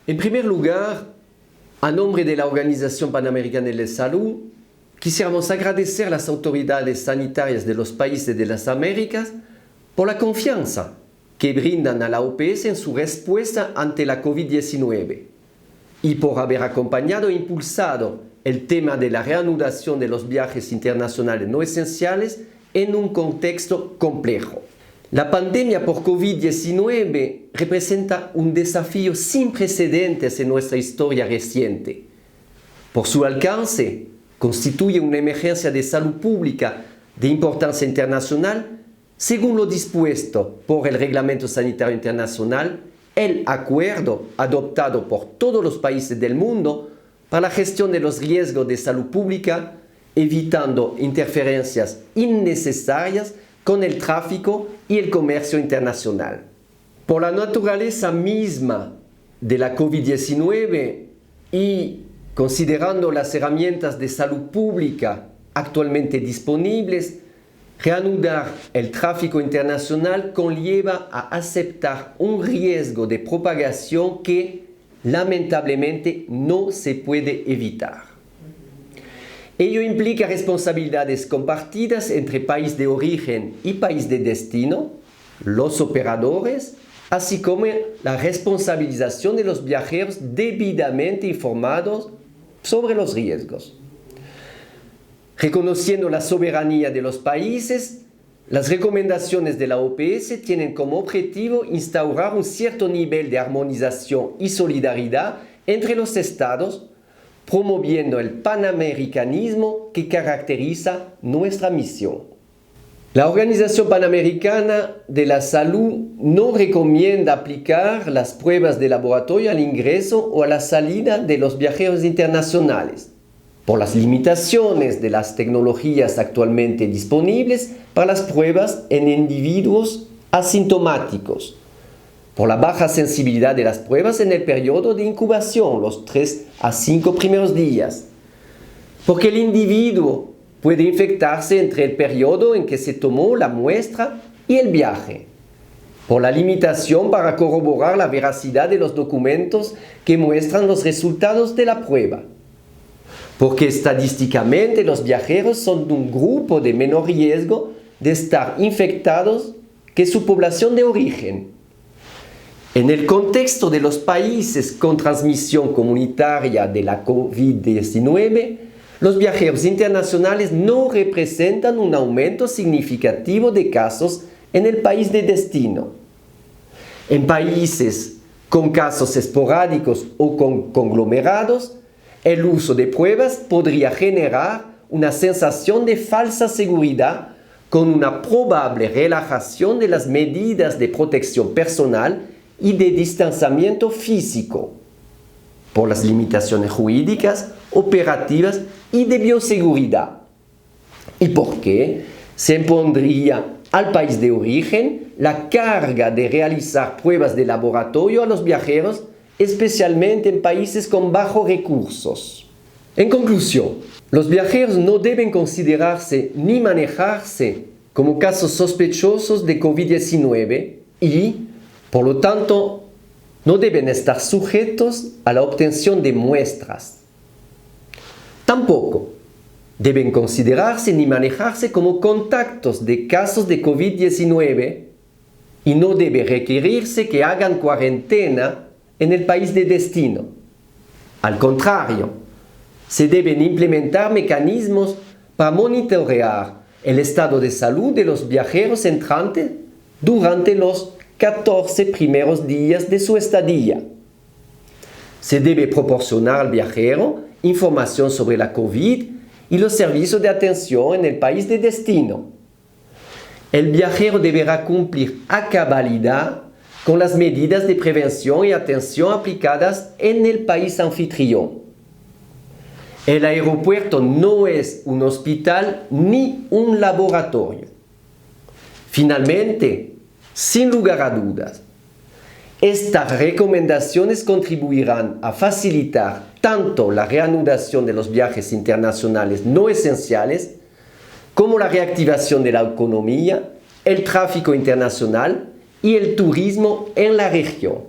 En primer lugar, a nombre de la Organización Panamericana de la Salud, quisiéramos agradecer a las autoridades sanitarias de los países de las Américas por la confianza que brindan a la OPS en su respuesta ante la COVID-19 y por haber acompañado e impulsado el tema de la reanudación de los viajes internacionales no esenciales en un contexto complejo. La pandemia por COVID-19 representa un desafío sin precedentes en nuestra historia reciente. Por su alcance, constituye una emergencia de salud pública de importancia internacional, según lo dispuesto por el Reglamento Sanitario Internacional, el acuerdo adoptado por todos los países del mundo para la gestión de los riesgos de salud pública, evitando interferencias innecesarias con el tráfico y el comercio internacional. Por la naturaleza misma de la COVID-19 y considerando las herramientas de salud pública actualmente disponibles, reanudar el tráfico internacional conlleva a aceptar un riesgo de propagación que lamentablemente no se puede evitar. Ello implica responsabilidades compartidas entre país de origen y país de destino, los operadores, así como la responsabilización de los viajeros debidamente informados sobre los riesgos. Reconociendo la soberanía de los países, las recomendaciones de la OPS tienen como objetivo instaurar un cierto nivel de armonización y solidaridad entre los estados, promoviendo el panamericanismo que caracteriza nuestra misión. La Organización Panamericana de la Salud no recomienda aplicar las pruebas de laboratorio al ingreso o a la salida de los viajeros internacionales, por las limitaciones de las tecnologías actualmente disponibles para las pruebas en individuos asintomáticos, por la baja sensibilidad de las pruebas en el periodo de incubación, los 3 a 5 primeros días, porque el individuo puede infectarse entre el periodo en que se tomó la muestra y el viaje, por la limitación para corroborar la veracidad de los documentos que muestran los resultados de la prueba, porque estadísticamente los viajeros son de un grupo de menor riesgo de estar infectados que su población de origen. En el contexto de los países con transmisión comunitaria de la COVID-19, los viajeros internacionales no representan un aumento significativo de casos en el país de destino. En países con casos esporádicos o con conglomerados, el uso de pruebas podría generar una sensación de falsa seguridad con una probable relajación de las medidas de protección personal y de distanciamiento físico, por las limitaciones jurídicas, operativas y de bioseguridad, y porque se impondría al país de origen la carga de realizar pruebas de laboratorio a los viajeros, especialmente en países con bajos recursos. En conclusión, los viajeros no deben considerarse ni manejarse como casos sospechosos de COVID-19 y, por lo tanto, no deben estar sujetos a la obtención de muestras. Tampoco deben considerarse ni manejarse como contactos de casos de COVID-19 y no debe requerirse que hagan cuarentena en el país de destino. Al contrario, se deben implementar mecanismos para monitorear el estado de salud de los viajeros entrantes durante los 14 primeros días de su estadía. Se debe proporcionar al viajero información sobre la COVID y los servicios de atención en el país de destino. El viajero deberá cumplir a cabalidad con las medidas de prevención y atención aplicadas en el país anfitrión. El aeropuerto no es un hospital ni un laboratorio. Finalmente, sin lugar a dudas, estas recomendaciones contribuirán a facilitar tanto la reanudación de los viajes internacionales no esenciales como la reactivación de la economía, el tráfico internacional y el turismo en la región.